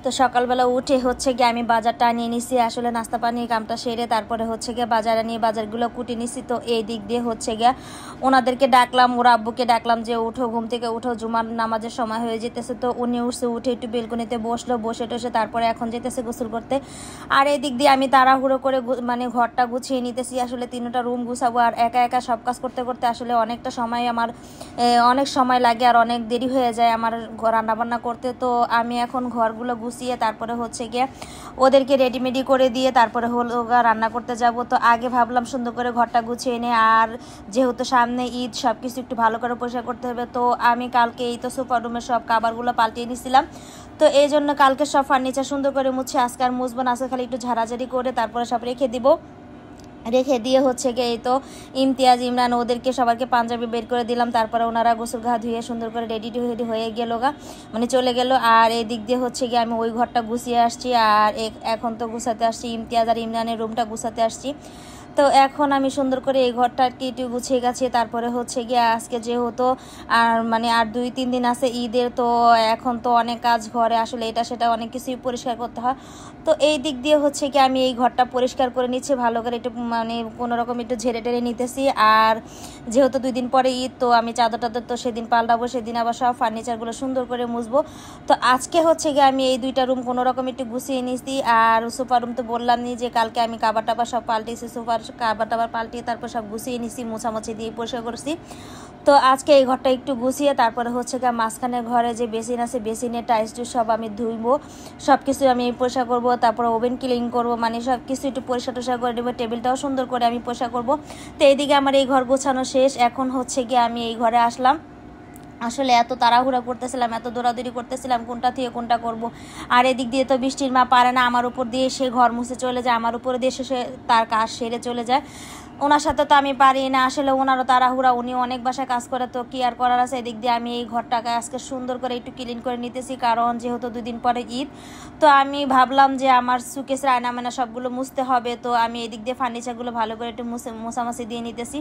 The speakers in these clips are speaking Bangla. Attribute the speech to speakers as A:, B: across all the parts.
A: তো সকালবেলা উঠে হচ্ছে গিয়ে আমি বাজারটা নিয়ে নিছি, আসলে নাস্তা পানি কামটা সেরে তারপরে হচ্ছে গিয়ে বাজারে নিয়ে বাজারগুলো কুটে নিছি। তো এই দিক দিয়ে হচ্ছে গিয়ে ওনাদেরকে ডাকলাম, ওরা আব্বুকে ডাকলাম যে উঠো, ঘুম থেকে উঠো, জুমার নামাজের সময় হয়ে যেতেছে। তো উনি উঠছে, উঠে একটু বেলকনিতে বসলো, বসে টসে তারপরে এখন যেতেছে গোসল করতে। আর এই দিক দিয়ে আমি তাড়াহুড়ো করে মানে ঘরটা গুছিয়ে নিতেছি, আসলে তিনটা রুম গুছাবো আর একা একা সব কাজ করতে করতে আসলে অনেকটা সময় আমার অনেক সময় লাগে আর অনেক দেরি হয়ে যায় আমার রান্নাবান্না করতে। তো আমি এখন ঘরগুলো গুছিয়ে তারপরে হচ্ছে গিয়ে ওদেরকে রেডিমেডি করে দিয়ে তারপরে হলো রান্না করতে যাব। তো আগে ভাবলাম সুন্দর করে ঘরটা গুছিয়ে নে, আর যেহেতু সামনে ঈদ সব কিছু একটু ভালো করে পরিষ্কার করতে হবে। তো আমি কালকে এই তো সোফা রুমের সব কাভারগুলো পাল্টিয়ে নিয়েছিলাম, তো এই জন্য কালকে সব ফার্নিচার সুন্দর করে মুছে আজকে আর মুছবো না, আজকে খালি একটু ঝাড়াঝাড়ি করে তারপরে সব রেখে দিব। রেখে দিয়ে হচ্ছে গিয়ে এই তো ইমতিয়াজ, ইমরান ওদেরকে সবাইকে পাঞ্জাবি বের করে দিলাম, তারপরে ওনারা গোসল ঘা ধুয়ে সুন্দর করে রেডি হয়ে গেল মানে চলে গেল। আর এই দিক দিয়ে হচ্ছে গিয়ে আমি ওই ঘরটা গুছিয়ে আসছি, আর এখন তো গুছাতে আসছি ইমতিয়াজ আর ইমরানের রুমটা গুছাতে আসছি। তো এখন আমি সুন্দর করে এই ঘরটা আর কি একটু গুছিয়ে গেছি। তারপরে হচ্ছে গিয়ে আজকে যেহেতু মানে আর 2-3 দিন আছে ঈদের, তো এখন তো অনেক কাজ ঘরে, আসলে এটা সেটা অনেক কিছুই পরিষ্কার করতে হয়। তো এই দিক দিয়ে হচ্ছে কি আমি এই ঘরটা পরিষ্কার করে নিচ্ছি ভালো করে, একটু মানে কোনোরকম একটু ঝেড়ে টেড়ে নিতেছি। আর যেহেতু 2 দিন পরে ঈদ, তো আমি চাদর টাদর তো সেদিন পাল্টাবো, সেদিন আবার সব ফার্নিচারগুলো সুন্দর করে মুছবো। তো আজকে হচ্ছে গিয়ে আমি এই 2টা রুম কোনোরকম একটু গুছিয়ে নিচ্ছি। আর সোফা রুম তো বললাম নি যে কালকে আমি কাবার টাবার সব পাল্টেছি, সোফার কাবার টাবার পাল্টিয়ে তারপর সব গুছিয়ে নিছি, মোছামুছি দিয়ে পরিষ্কার করছি। তো আজকে এই ঘরটা একটু গুছিয়ে তারপরে হচ্ছে গিয়ে মাঝখানে ঘরে যে বেসিন আছে, বেসিনের টাইলস সব আমি ধুইবো, সব কিছু আমি পরিষ্কার করবো, তারপরে ওভেন ক্লিন করবো, মানে সব কিছু একটু পরিষ্কার টরিষ্কার করে দেবো, টেবিলটাও সুন্দর করে আমি পরিষ্কার করবো। তো এইদিকে আমার এই ঘর গোছানো শেষ, এখন হচ্ছে গিয়ে আমি এই ঘরে আসলাম। আসলে এত তাড়াহুড়া করতেছিলাম, এত দৌড়াদৌড়ি করতেছিলাম কোনটা থেকে কোনটা করব। আর এদিক দিয়ে তো বৃষ্টির মা পারে না আমার উপর দিয়ে, সে ঘর মুছে চলে যায়, আমার উপরে দিয়ে সে তার কাজ সেরে চলে যায়। ওনার সাথে তো আমি পারি না, আসলে ওনারও তাড়াহুড়া, উনি অনেক বাসায় কাজ করে, তো কি আর করার আছে। এদিক দিয়ে আমি এই ঘরটাকে আজকে সুন্দর করে একটু ক্লিন করে নিতেছি, কারণ যেহেতু 2 দিন পরে ঈদ, তো আমি ভাবলাম যে আমার সুকেসের আয়নামানা সবগুলো মুছতে হবে। তো আমি এদিক দিয়ে ফার্নিচারগুলো ভালো করে একটু মোছামাছি দিয়ে নিতেছি,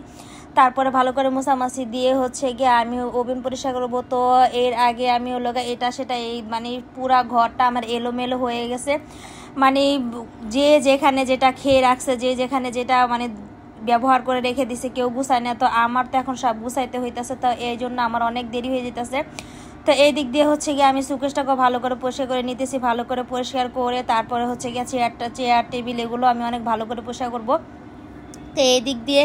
A: তারপরে ভালো করে মোছামাছি দিয়ে হচ্ছে গিয়ে আমি ওভেন পরিষ্কার করবো। তো এর আগে আমি হলো এটা সেটা এই মানে পুরা ঘরটা আমার এলোমেলো হয়ে গেছে, মানে যে যেখানে যেটা খেয়ে রাখছে, যে যেখানে যেটা মানে ব্যবহার করে রেখে দিছে, কেউ গুছায় না। তো আমার তো এখন সব গুছাইতে হইতেছে, তো এই জন্য আমার অনেক দেরি হয়ে যেতেছে। তো এই দিক দিয়ে হচ্ছে গিয়ে আমি সুকেশটাকে ভালো করে পরিষ্কার করে নিতেছি, ভালো করে পরিষ্কার করে তারপরে হচ্ছে গিয়ে চেয়ার টেবিল এগুলো আমি অনেক ভালো করে পরিষ্কার করবো। তো এই দিক দিয়ে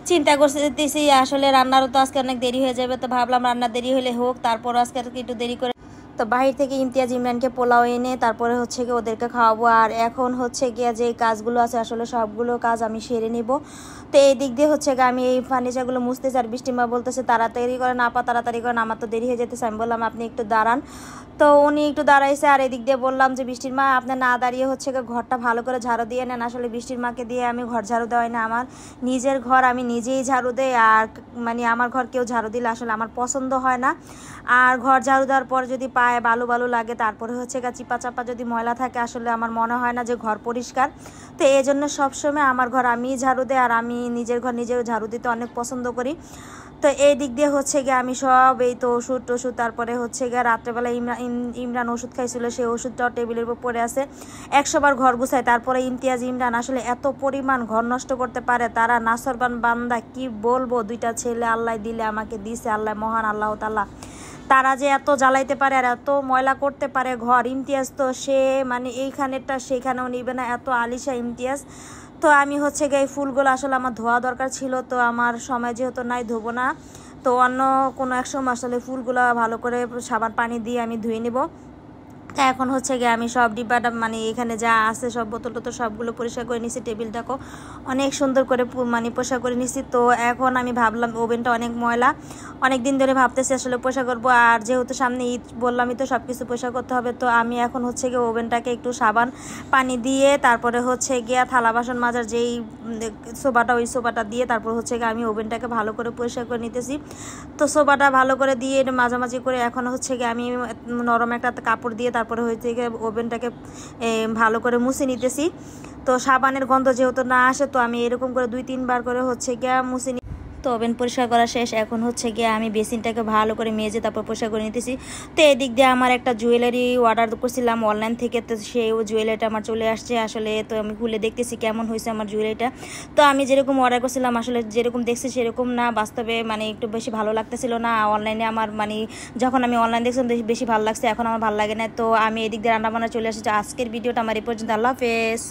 A: চিন্তা করতেছি, আসলে রান্নারও তো আজকে অনেক দেরি হয়ে যাবে, তো ভাবলাম রান্নার দেরি হলে হোক, তারপর আজকে একটু দেরি করে তো বাহির থেকে ইমতিয়াজ ইমরানকে পোলাও এনে তারপরে হচ্ছে গিয়ে ওদেরকে খাওয়াবো। আর এখন হচ্ছে গিয়ে যে কাজগুলো আছে আসলে সবগুলো কাজ আমি সেরে নিব। তো এই দিক দিয়ে হচ্ছে গিয়ে আমি এই ফার্নিচারগুলো মুছতেছি, আর বৃষ্টিমা বলতেছে তাড়াতাড়ি করে না, তাড়াতাড়ি করে না, আমার তো দেরি হয়ে যেতেছে। আমি বললাম আপনি একটু দাঁড়ান, তো উনি একটু দাঁড়াইছে। আর এদিক দিয়ে বললাম যে বৃষ্টির মা আপনি না দাঁড়িয়ে হচ্ছে গিয়ে ঘরটা ভালো করে ঝাড়ু দিয়ে নেন। আসলে বৃষ্টির মাকে দিয়ে আমি ঘর ঝাড়ু দেওয়াই না, আমার নিজের ঘর আমি নিজেই ঝাড়ু দেই, আর মানে আমার ঘর কেউ ঝাড়ু দিলে আসলে আমার পছন্দ হয় না। আর ঘর ঝাড়ু দেওয়ার পর যদি পায়ে বালু বালু লাগে, তারপরে হচ্ছে গা চিপা চাপা যদি ময়লা থাকে, আসলে আমার মনে হয় না যে ঘর পরিষ্কার। তো এই জন্য সবসময় আমার ঘর আমিই ঝাড়ু দেই, আর আমি নিজের ঘর নিজেও ঝাড়ু দিতে অনেক পছন্দ করি। তো এই দিক দিয়ে হচ্ছে গিয়ে আমি সব এই তো ওষুধ টষুধ, তারপরে হচ্ছে গিয়ে রাত্রেবেলা ইমরান ওষুধ খাইছিল, সেই ওষুধটাও টেবিলের উপর পড়ে আছে, 100 বার ঘর গুছায়। তারপরে ইমতিয়াজ ইমরান আসলে এত পরিমাণ ঘর নষ্ট করতে পারে, তারা নাসরবান বান্দা, কি বলবো, 2টা ছেলে আল্লাহ দিলে আমাকে দিছে, আল্লাহ মহান আল্লাহ তাআলা, তারা যে এত জ্বালাইতে পারে আর এত ময়লা করতে পারে ঘর। ইমতিয়াজ তো সে মানে এইখানেরটা সেইখানেও নিবে না, এত আলিশা ইমতিয়াজ। তো আমি হচ্ছে গিয়ে এই ফুলগুলো আসলে আমার ধোয়া দরকার ছিল, তো আমার সময় যেহেতু নাই ধোবো না, তো অন্য কোনো এক সময় আসলে ফুলগুলো ভালো করে সাবান পানি দিয়ে আমি ধুয়ে নেব। তা এখন হচ্ছে গিয়ে আমি সব ডিব্বাটা মানে এখানে যা আছে সব বোতল টোতল সবগুলো পরিষ্কার করে নিছি, টেবিলটাকেও অনেক সুন্দর করে মানে পরিষ্কার করে নিছি। তো এখন আমি ভাবলাম ওভেনটা অনেক ময়লা, অনেক দিন ধরে ভাবতেছি আসলে পরিষ্কার করবো, আর যেহেতু সামনে ঈদ বললামই তো সব কিছু পরিষ্কার করতে হবে। তো আমি এখন হচ্ছে গিয়ে ওভেনটাকে একটু সাবান পানি দিয়ে তারপরে হচ্ছে গিয়ে থালা বাসন মাজার যেই সোফাটা, ওই সোফাটা দিয়ে তারপর হচ্ছে গিয়ে আমি ওভেনটাকে ভালো করে পরিষ্কার করে নিতেছি। তো সোফাটা ভালো করে দিয়ে মাঝামাঝি করে এখন হচ্ছে গিয়ে আমি নরম একটা কাপড় দিয়ে তারপরে হচ্ছে গিয়ে ওভেনটাকে ভালো করে মুছে নিতেছি। তো সাবানের গন্ধ যেহেতু না আসে, তো আমি এরকম করে 2-3 বার করে হচ্ছে গিয়ে মুছে তো ওভেন পরিষ্কার করা শেষ। এখন হচ্ছে গিয়ে আমি বেসিনটাকে ভালো করে মেজে তারপর পরিষ্কার করে নিতেছি। তো এদিক দিয়ে আমার একটা জুয়েলারি অর্ডার করছিলাম অনলাইন থেকে, তো সেই জুয়েলারিটা আমার চলে আসছে আসলে। তো আমি খুলে দেখতেছি কেমন হয়েছে আমার জুয়েলারিটা। তো আমি যেরকম অর্ডার করছিলাম আসলে যেরকম দেখছি সেরকম না, বাস্তবে মানে একটু বেশি ভালো লাগতেছিল না। অনলাইনে আমার মানে যখন আমি অনলাইন দেখছিলাম বেশি ভালো লাগছে, এখন আমার ভালো লাগে না। তো আমি এদিক দিয়ে রান্না বান্না চলে আসছি। আজকের ভিডিওটা আমার এই পর্যন্ত। আল্লাহ হাফেজ।